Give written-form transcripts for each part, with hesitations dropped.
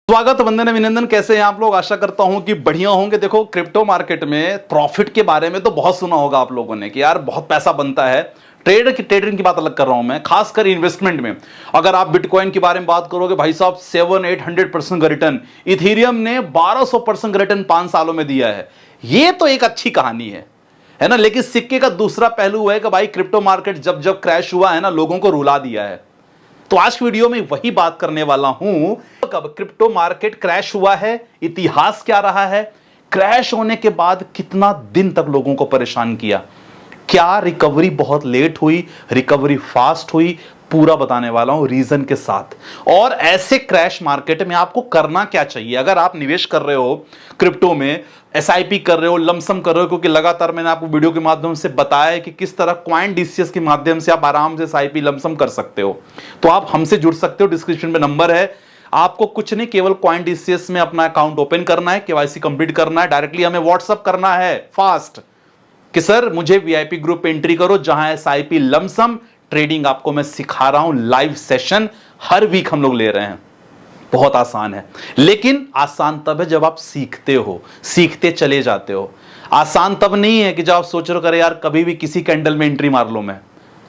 स्वागत, वंदन अभिनंदन। कैसे हैं आप लोग? आशा करता हूं कि बढ़िया होंगे। देखो, क्रिप्टो मार्केट में प्रॉफिट के बारे में तो बहुत सुना होगा आप लोगों ने कि यार बहुत पैसा बनता है। ट्रेडिंग की बात अलग कर रहा हूं मैं, खासकर इन्वेस्टमेंट में। अगर आप बिटकॉइन के बारे में बात करोगे, भाई साहब 700-800% का रिटर्न, इथेरियम ने 1200% का रिटर्न 5 सालों में दिया है। ये तो एक अच्छी कहानी है ना। लेकिन सिक्के का दूसरा पहलू है कि भाई क्रिप्टो मार्केट जब जब क्रैश हुआ है ना, लोगों को रुला दिया है। तो आज की वीडियो में वही बात करने वाला हूं। कब क्रिप्टो मार्केट क्रैश हुआ है, इतिहास क्या रहा है, क्रैश होने के बाद कितना दिन तक लोगों को परेशान किया, क्या रिकवरी बहुत लेट हुई, रिकवरी फास्ट हुई, पूरा बताने वाला हूं रीजन के साथ। और ऐसे क्रैश मार्केट में आपको करना क्या चाहिए अगर आप निवेश कर रहे हो क्रिप्टो में, एसआईपी कर रहे हो, लमसम कर रहे हो। क्योंकि लगातार मैंने आपको वीडियो के माध्यम से बताया है कि किस तरह CoinDCS के माध्यम से आप आराम से एसआईपी लमसम कर सकते हो। तो आप हमसे जुड़ सकते हो, डिस्क्रिप्शन में नंबर है। आपको कुछ नहीं, केवल CoinDCS में अपना अकाउंट ओपन करना है, केवाईसी कंप्लीट करना है, डायरेक्टली हमें व्हाट्सअप करना है फास्ट कि सर मुझे वीआईपी ग्रुप पे एंट्री करो, जहां एसआईपी लमसम ट्रेडिंग आपको मैं सिखा रहा हूं। लाइव सेशन हर वीक हम लोग ले रहे हैं। बहुत आसान है, लेकिन आसान तब है जब आप सीखते हो, सीखते चले जाते हो। आसान तब नहीं है कि जब आप सोच रहे हो करे यार कभी भी किसी कैंडल में एंट्री मार लो मैं।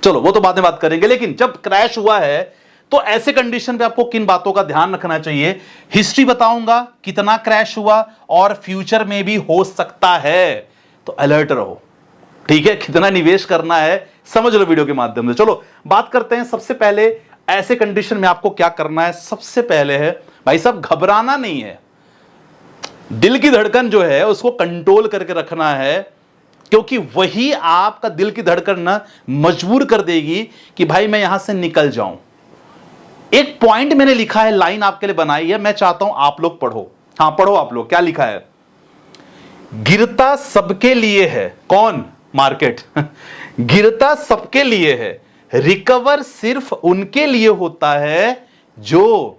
चलो वो तो बाद में बात करेंगे। लेकिन जब क्रैश हुआ है तो ऐसे कंडीशन पे आपको किन बातों का ध्यान रखना चाहिए, हिस्ट्री बताऊंगा, कितना क्रैश हुआ और फ्यूचर में भी हो सकता है। तो अलर्ट रहो, ठीक है। कितना निवेश करना है समझ लो वीडियो के माध्यम से। चलो बात करते हैं। सबसे पहले ऐसे कंडीशन में आपको क्या करना है। सबसे पहले है भाई साहब, घबराना नहीं है। दिल की धड़कन जो है उसको कंट्रोल करके रखना है, क्योंकि वही आपका दिल की धड़कन ना मजबूर कर देगी कि भाई मैं यहां से निकल जाऊं। एक पॉइंट मैंने लिखा है, लाइन आपके लिए बनाई है, मैं चाहता हूं आप लोग पढ़ो। हां पढ़ो आप लोग। क्या लिखा है? गिरता सबके लिए है। कौन? मार्केट। गिरता सबके लिए है, रिकवर सिर्फ उनके लिए होता है जो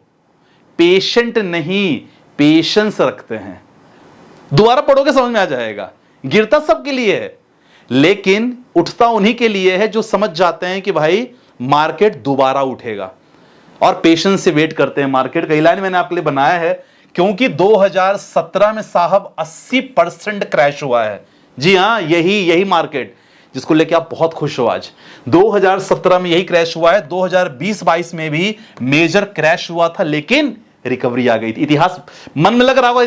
पेशेंट नहीं, पेशेंस रखते हैं। दोबारा पढ़ोगे समझ में आ जाएगा। गिरता सबके लिए है, लेकिन उठता उन्हीं के लिए है जो समझ जाते हैं कि भाई मार्केट दोबारा उठेगा और पेशेंस से वेट करते हैं मार्केट का। लाइन मैंने आपके लिए बनाया है क्योंकि 2017 में साहब 80% क्रैश हुआ है। जी हां, यही मार्केट जिसको लेके आप बहुत खुश हो आज। 2017 में यही क्रैश हुआ है। 2020-22 में भी मेजर क्रैश हुआ था, लेकिन रिकवरी आ गई थी। इतिहास मन में लग रहा होगा,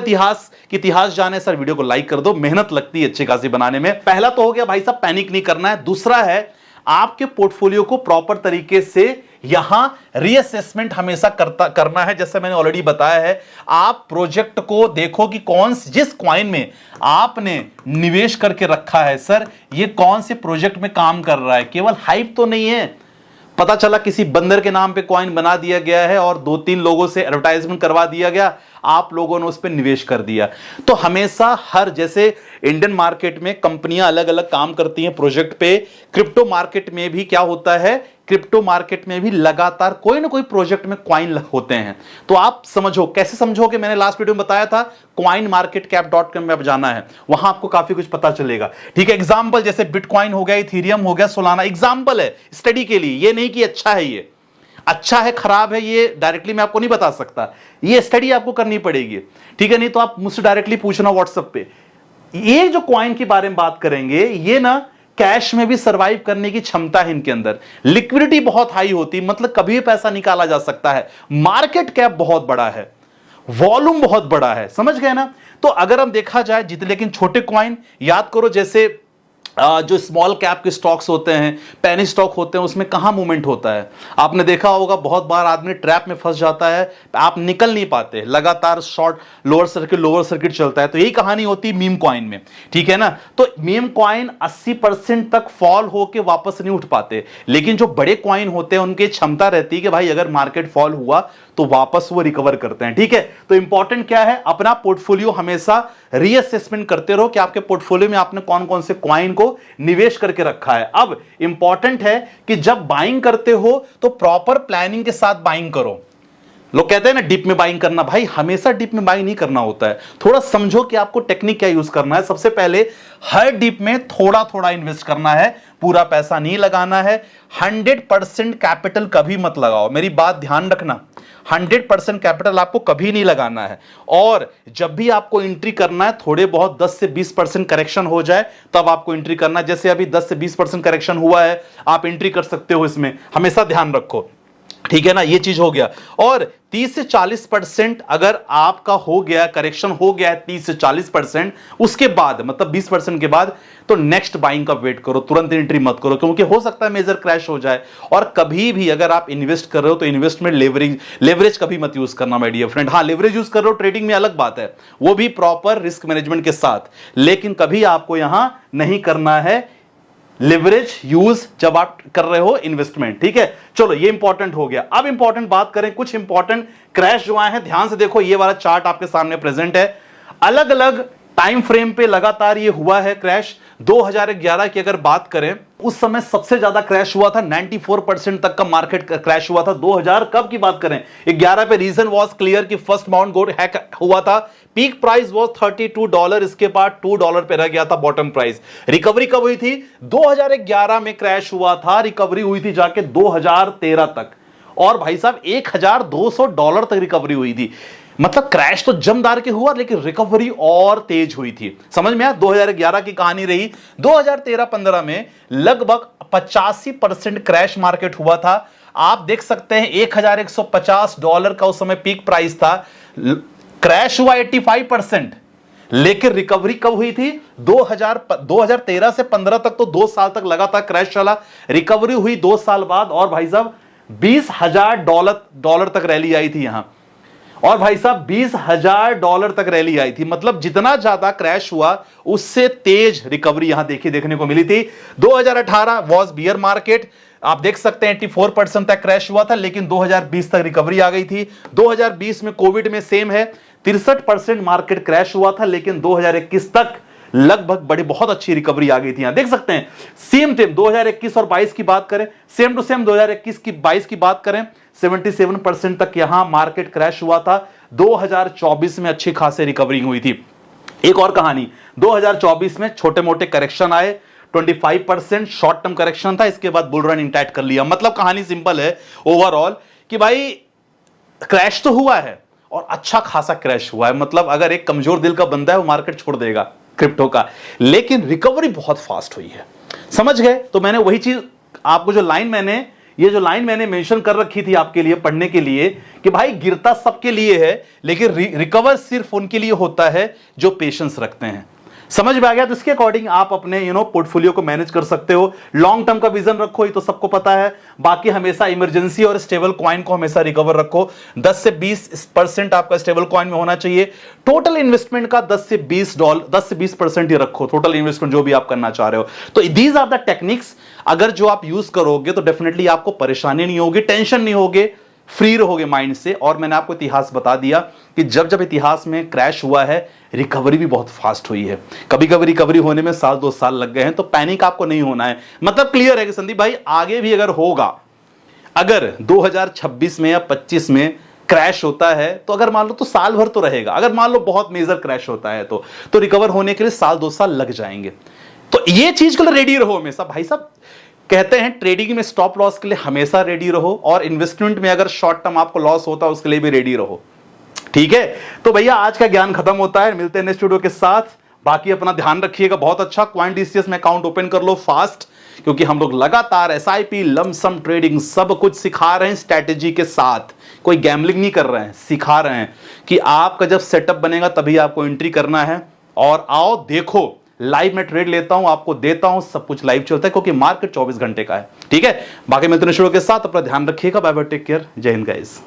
इतिहास जाने सर वीडियो को लाइक कर दो, मेहनत लगती है अच्छी खासी बनाने में। पहला तो हो गया भाई साहब, पैनिक नहीं करना है। दूसरा है आपके पोर्टफोलियो को प्रॉपर तरीके से यहां रीअसेसमेंट हमेशा करना है। जैसे मैंने ऑलरेडी बताया है, आप प्रोजेक्ट को देखो कि जिस कॉइन में आपने निवेश करके रखा है, सर ये कौन से प्रोजेक्ट में काम कर रहा है। केवल हाइप तो नहीं है। पता चला किसी बंदर के नाम पे कॉइन बना दिया गया है और 2-3 लोगों से एडवर्टाइजमेंट करवा दिया गया, आप लोगों ने उस पर निवेश कर दिया। तो हमेशा जैसे इंडियन मार्केट में कंपनियां अलग अलग काम करती हैं प्रोजेक्ट पे, क्रिप्टो मार्केट में भी क्या होता है, क्रिप्टो मार्केट में भी लगातार कोई ना कोई प्रोजेक्ट में कॉइन होते हैं। तो आप समझो, कैसे समझोगे, मैंने लास्ट वीडियो में बताया था, coinmarketcap.com में अब जाना है, वहां आपको काफी कुछ पता चलेगा। ठीक है, एग्जांपल जैसे बिटकॉइन हो गया, इथेरियम हो गया, सोलाना, एग्जांपल है स्टडी के लिए। ये नहीं कि अच्छा है, ये अच्छा है खराब है, ये डायरेक्टली मैं आपको नहीं बता सकता, ये स्टडी आपको करनी पड़ेगी। ठीक है, नहीं तो आप मुझसे डायरेक्टली पूछना व्हाट्सएप पे। ये जो कॉइन के बारे में बात करेंगे, ये ना कैश में भी सरवाइव करने की क्षमता है इनके अंदर। लिक्विडिटी बहुत हाई होती, मतलब कभी भी पैसा निकाला जा सकता है। मार्केट कैप बहुत बड़ा है, वॉल्यूम बहुत बड़ा है, समझ गए ना। तो अगर हम देखा जाए जितने, लेकिन छोटे कॉइन याद करो, जैसे जो स्मॉल कैप के स्टॉक्स होते हैं, पेनी स्टॉक होते हैं, उसमें कहां मूवमेंट होता है। आपने देखा होगा बहुत बार आदमी ट्रैप में फंस जाता है, आप निकल नहीं पाते, लगातार शॉर्ट लोअर सर्किट चलता है। तो यही कहानी होती है मीम कॉइन में, ठीक है ना। तो मीम कॉइन 80% तक फॉल होके वापस नहीं उठ पाते, लेकिन जो बड़े कॉइन होते हैं उनकी क्षमता रहती है कि भाई अगर मार्केट फॉल हुआ तो वापस वो रिकवर करते हैं। ठीक है, तो इंपॉर्टेंट क्या है, अपना पोर्टफोलियो हमेशा रीअसेसमेंट करते रहो कि आपके पोर्टफोलियो में आपने कौन कौन से कॉइन को निवेश करके रखा है। अब इंपॉर्टेंट है कि जब बाइंग करते हो तो प्रॉपर प्लानिंग के साथ बाइंग करो। लोग कहते हैं ना डिप में बाइंग करना, भाई हमेशा डिप में बाइंग नहीं करना होता है। थोड़ा समझो कि आपको टेक्निक क्या यूज करना है। सबसे पहले हर डिप में थोड़ा थोड़ा इन्वेस्ट करना है, पूरा पैसा नहीं लगाना है। 100% कैपिटल कभी मत लगाओ, मेरी बात ध्यान रखना। 100% कैपिटल आपको कभी नहीं लगाना है। और जब भी आपको एंट्री करना है, थोड़े बहुत 10 से 20% करेक्शन हो जाए तब आपको एंट्री करना है। जैसे अभी 10 से 20% करेक्शन हुआ है, आप एंट्री कर सकते हो, इसमें हमेशा ध्यान रखो, ठीक है ना। ये चीज हो गया। और 30 से 40% अगर आपका हो गया, करेक्शन हो गया है 30 से 40%, उसके बाद मतलब 20% के बाद, तो नेक्स्ट बाइंग का वेट करो, तुरंत एंट्री मत करो, क्योंकि हो सकता है मेजर क्रैश हो जाए। और कभी भी अगर आप इन्वेस्ट कर रहे हो तो इन्वेस्टमेंट लेवरेज कभी मत यूज करना माय डियर फ्रेंड। हाँ, लेवरेज यूज कर रहे हो ट्रेडिंग में अलग बात है, वो भी प्रॉपर रिस्क मैनेजमेंट के साथ, लेकिन कभी आपको यहां नहीं करना है लिवरेज यूज जब आप कर रहे हो इन्वेस्टमेंट, ठीक है। चलो, ये इंपॉर्टेंट हो गया। अब इंपॉर्टेंट बात करें, कुछ इंपॉर्टेंट क्रैश जो आए हैं, ध्यान से देखो। ये वाला चार्ट आपके सामने प्रेजेंट है, अलग अलग टाइम फ्रेम पे लगातार ये हुआ है क्रैश। 2011 की अगर बात करें, उस समय सबसे ज्यादा क्रैश हुआ था, 94% तक का मार्केट क्रैश हुआ था। 2000 कब की बात करें, 11 पे रीजन वाज क्लियर कि फर्स्ट माउंट गोल्ड हैक हुआ था। पीक प्राइस वाज $32, इसके बाद $2 पे रह गया था बॉटम प्राइस। रिकवरी कब हुई थी? 2011 में क्रैश हुआ था, रिकवरी हुई थी जाके 2013 तक, और भाई साहब $1200 तक रिकवरी हुई थी। मतलब क्रैश तो जमदार के हुआ, लेकिन रिकवरी और तेज हुई थी। समझ में आया? 2011 की कहानी रही। 2013-15 में लगभग 85% क्रैश मार्केट हुआ था। आप देख सकते हैं $1150 का उस समय पीक प्राइस था, क्रैश हुआ 85%, लेकिन रिकवरी कब हुई थी? 2013 से 15 तक, तो 2 साल तक लगातार क्रैश चला। रिकवरी हुई 2 साल बाद, और भाई साहब $20,000 तक रैली आई थी यहां। और भाई साहब $20,000 तक रैली आई थी। मतलब जितना ज्यादा क्रैश हुआ, उससे तेज रिकवरी यहां देखने को मिली थी। 2018 वॉज बियर मार्केट, आप देख सकते हैं 84% तक क्रैश हुआ था, लेकिन 2020 तक रिकवरी आ गई थी। 2020 में कोविड में सेम है, 63% मार्केट क्रैश हुआ था, लेकिन 2021 तक लगभग बहुत अच्छी रिकवरी आ गई थी। यहां देख सकते हैं सेम 2021 और 22 की बात करें, सेम टू सेम 2021 की 22 की बात करें, 77% तक यहां मार्केट क्रैश हुआ था। 2024 में अच्छी खासी रिकवरी हुई थी। एक और कहानी, 2024 में छोटे मोटे करेक्शन आए, 25% शॉर्ट टर्म करेक्शन था, इसके बाद बुल रन इंटैक्ट कर लिया। मतलब कहानी सिंपल है ओवरऑल कि भाई क्रैश तो हुआ है और अच्छा खासा क्रैश हुआ है। मतलब अगर एक कमजोर दिल का बंदा है वो मार्केट छोड़ देगा क्रिप्टो का, लेकिन रिकवरी बहुत फास्ट हुई है। समझ गए? तो मैंने वही चीज आपको जो लाइन मैंने मेंशन कर रखी थी आपके लिए पढ़ने के लिए कि भाई गिरता सबके लिए है, लेकिन रिकवर सिर्फ उनके लिए होता है जो पेशेंस रखते हैं। समझ में आ गया? तो इसके अकॉर्डिंग आप अपने पोर्टफोलियो को मैनेज कर सकते हो। लॉन्ग टर्म का विजन रखो, ये तो सबको पता है। बाकी हमेशा इमरजेंसी और स्टेबल कॉइन को हमेशा रिकवर रखो। 10 से 20% आपका स्टेबल कॉइन में होना चाहिए। टोटल इन्वेस्टमेंट का 10 से 20% ही रखो, टोटल इन्वेस्टमेंट जो भी आप करना चाह रहे हो। तो दीज आर द टेक्निक्स, अगर जो आप यूज करोगे तो डेफिनेटली आपको परेशानी नहीं होगी, टेंशन नहीं होगी, फ्री रहोगे माइंड से। और मैंने आपको इतिहास बता दिया कि जब जब इतिहास में क्रैश हुआ है, रिकवरी भी बहुत फास्ट हुई है। कभी कभी रिकवरी होने में 1-2 साल लग गए हैं, तो पैनिक आपको नहीं होना है। मतलब क्लियर है कि संदीप भाई आगे भी अगर होगा, अगर 2026 में या 25 में क्रैश होता है, तो अगर मान लो तो साल भर तो रहेगा। अगर मान लो बहुत मेजर क्रैश होता है तो रिकवर होने के लिए 1-2 साल लग जाएंगे। तो ये चीज के लिए रेडी रहो हमेशा। भाई साहब कहते हैं ट्रेडिंग में स्टॉप लॉस के लिए हमेशा रेडी रहो, और इन्वेस्टमेंट में अगर शॉर्ट टर्म आपको लॉस होता है उसके लिए भी रेडी रहो। ठीक है? तो भैया आज का ज्ञान खत्म होता है, मिलते हैं नेक्स्ट वीडियो के साथ। बाकी अपना ध्यान रखिएगा। बहुत अच्छा CoinDCS में अकाउंट ओपन कर लो फास्ट, क्योंकि हम लोग लगातार SIP, लमसम ट्रेडिंग सब कुछ सिखा रहे हैं स्ट्रैटेजी के साथ। कोई गैम्बलिंग नहीं कर रहे हैं, सिखा रहे हैं कि आपका जब सेटअप बनेगा तभी आपको एंट्री करना है। और आओ देखो, लाइव में ट्रेड लेता हूं, आपको देता हूं, सब कुछ लाइव चलता है, क्योंकि मार्केट 24 घंटे का है। ठीक है? बाकी मिलते हैं शुरू के साथ, अपना ध्यान रखिएगा। बाय बाय, टेक केयर, जय हिंद गाइस।